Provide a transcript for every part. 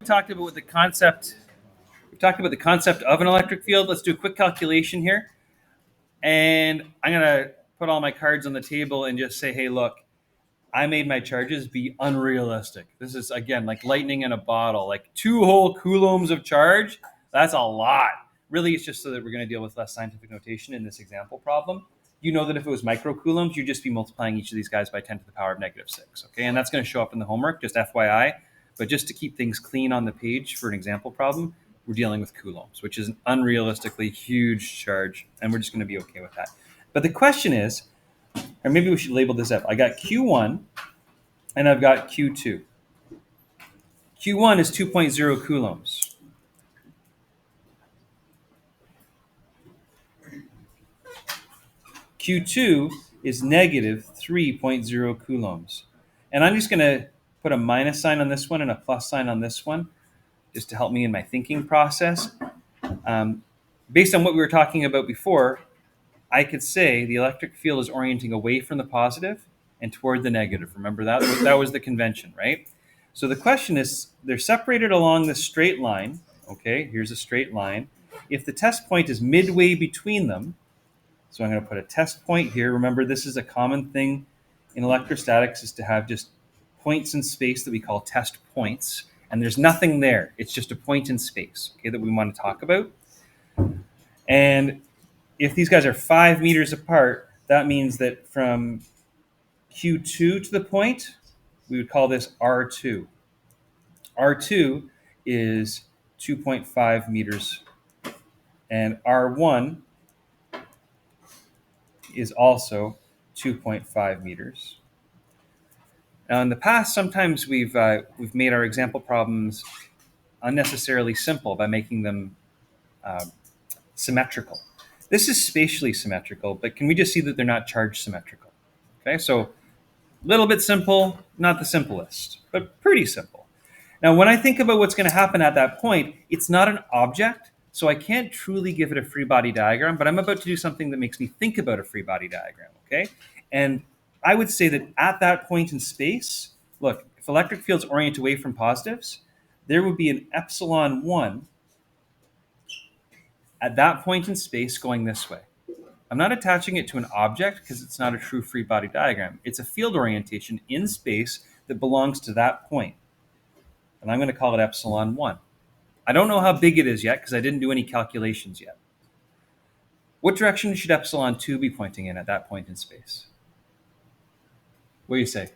talked about the concept. We've talked about the concept of an electric field. Let's do a quick calculation here. And I'm going to put all my cards on the table and just say, hey, look, I made my charges be unrealistic. This is, again, like lightning in a bottle, like 2 whole coulombs of charge. That's a lot. Really, it's just so that we're going to deal with less scientific notation in this example problem. You know that if it was microcoulombs, you'd just be multiplying each of these guys by 10 to the power of -6. Okay, and that's going to show up in the homework, just FYI. But just to keep things clean on the page for an example problem, we're dealing with coulombs, which is an unrealistically huge charge, and we're just going to be okay with that. But the question is, or maybe we should label this up. I got Q1 and I've got Q2. Q1 is 2.0 coulombs. Q2 is -3.0 coulombs. And I'm just going to put a minus sign on this one and a plus sign on this one, just to help me in my thinking process. Based on what we were talking about before, I could say the electric field is orienting away from the positive and toward the negative. Remember that? That was the convention, right? So the question is, they're separated along this straight line. Okay, here's a straight line. If the test point is midway between them, so I'm going to put a test point here. Remember, this is a common thing in electrostatics, is to have just points in space that we call test points. And there's nothing there. It's just a point in space, okay, that we want to talk about. And if these guys are 5 meters apart, that means that from Q2 to the point, we would call this R2. R2 is 2.5 meters. And R1 is also 2.5 meters. Now, in the past, sometimes we've made our example problems unnecessarily simple by making them symmetrical. This is spatially symmetrical, but can we just see that they're not charge symmetrical? Okay, so a little bit simple, not the simplest, but pretty simple. Now, when I think about what's going to happen at that point, it's not an object, so I can't truly give it a free body diagram, but I'm about to do something that makes me think about a free body diagram, okay? And I would say that at that point in space, look, if electric fields orient away from positives, there would be an epsilon 1 at that point in space going this way. I'm not attaching it to an object because it's not a true free body diagram. It's a field orientation in space that belongs to that point. And I'm going to call it epsilon 1. I don't know how big it is yet because I didn't do any calculations yet. What direction should epsilon 2 be pointing in at that point in space? What do you say?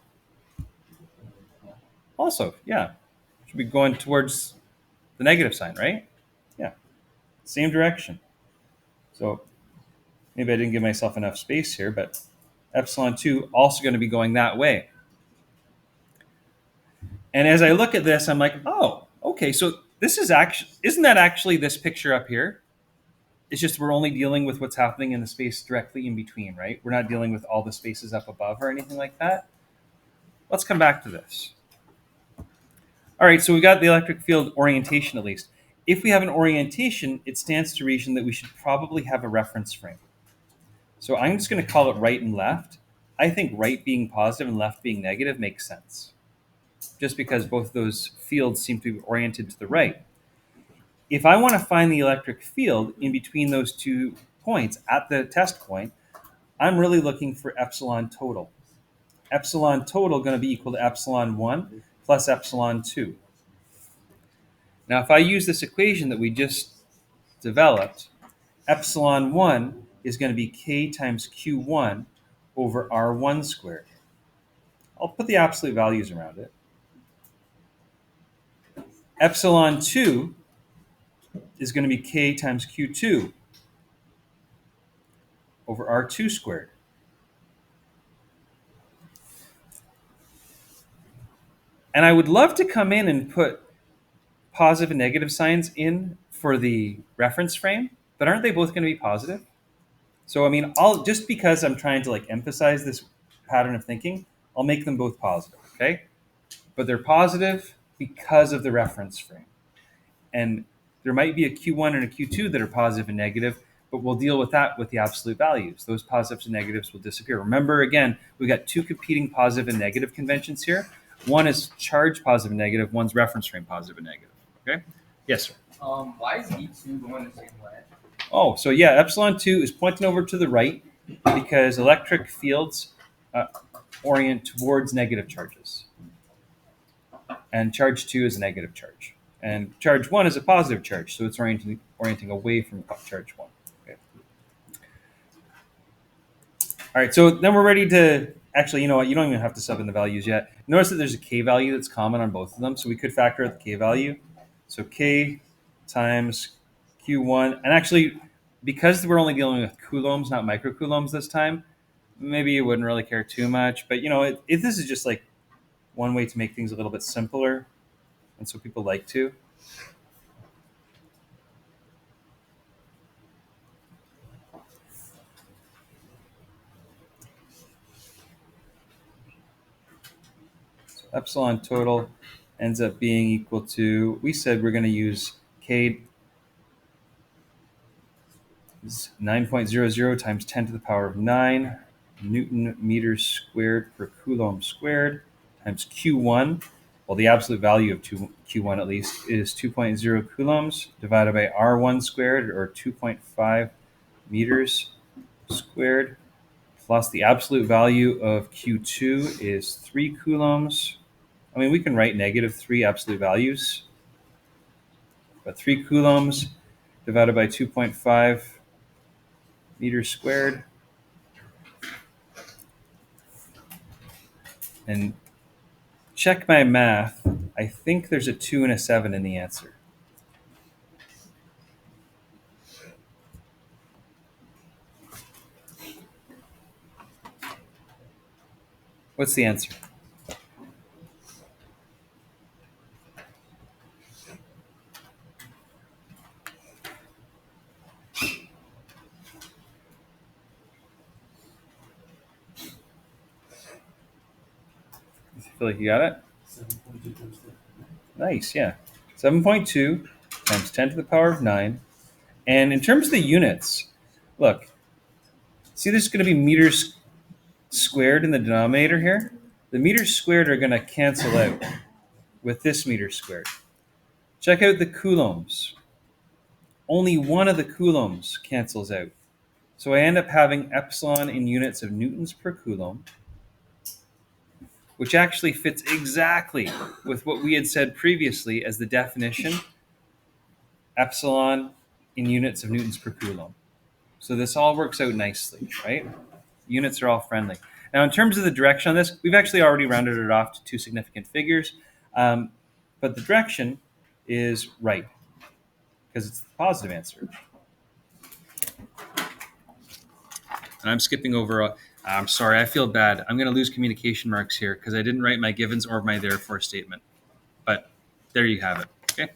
Also, yeah, should be going towards the negative sign, right? Yeah, same direction. So maybe I didn't give myself enough space here, but epsilon 2 also going to be going that way. And as I look at this, I'm like, oh, okay, so this is actually, isn't that actually this picture up here? It's just we're only dealing with what's happening in the space directly in between, right? We're not dealing with all the spaces up above or anything like that. Let's come back to this. All right, so we got the electric field orientation at least. If we have an orientation, it stands to reason that we should probably have a reference frame. So I'm just going to call it right and left. I think right being positive and left being negative makes sense, just because both those fields seem to be oriented to the right. If I want to find the electric field in between those 2 points at the test point, I'm really looking for epsilon total. Epsilon total going to be equal to epsilon 1 plus epsilon 2. Now, if I use this equation that we just developed, epsilon 1 is going to be k times q1 over r1 squared. I'll put the absolute values around it. Epsilon 2 is going to be k times q2 over r2 squared. And I would love to come in and put positive and negative signs in for the reference frame, but aren't they both going to be positive? So, I mean, just because I'm trying to like emphasize this pattern of thinking, I'll make them both positive, okay? But they're positive because of the reference frame. And there might be a Q1 and a Q2 that are positive and negative, but we'll deal with that with the absolute values. Those positives and negatives will disappear. Remember, again, we've got 2 competing positive and negative conventions here. One is charge positive and negative, one's reference frame positive and negative. Okay. Yes, sir. Why is E2 going the same way? Oh, so yeah, epsilon 2 is pointing over to the right because electric fields orient towards negative charges. And charge 2 is a negative charge. And charge 1 is a positive charge, so it's orienting away from charge 1. Okay. All right, so then we're ready to actually, you know what? You don't even have to sub in the values yet. Notice that there's a k value that's common on both of them, so we could factor out the k value. So k times q1, and actually, because we're only dealing with coulombs, not microcoulombs this time, maybe you wouldn't really care too much. But you know, this is just like one way to make things a little bit simpler, and so people like to. So epsilon total ends up being equal to, we said we're going to use k is 9.00 times 10 to the power of 9 Newton meters squared per coulomb squared times Q1. Well, the absolute value of Q1 at least is 2.0 coulombs divided by R1 squared, or 2.5 meters squared, plus the absolute value of Q2 is 3 coulombs. I mean, we can write -3 absolute values, but 3 coulombs divided by 2.5 meters squared. And check my math. I think there's a 2 and a 7 in the answer. What's the answer? I feel like you got it? 7.2 times 10. Nice, yeah. 7.2 times 10 to the power of 9. And in terms of the units, look, see there's going to be meters squared in the denominator here? The meters squared are going to cancel out with this meter squared. Check out the coulombs. Only one of the coulombs cancels out. So I end up having epsilon in units of newtons per coulomb, which actually fits exactly with what we had said previously as the definition, epsilon in units of newtons per coulomb. So this all works out nicely, right? Units are all friendly. Now, in terms of the direction on this, we've actually already rounded it off to 2 significant figures, but the direction is right because it's the positive answer. And I'm skipping over. I'm sorry, I feel bad. I'm going to lose communication marks here because I didn't write my givens or my therefore statement. But there you have it. Okay.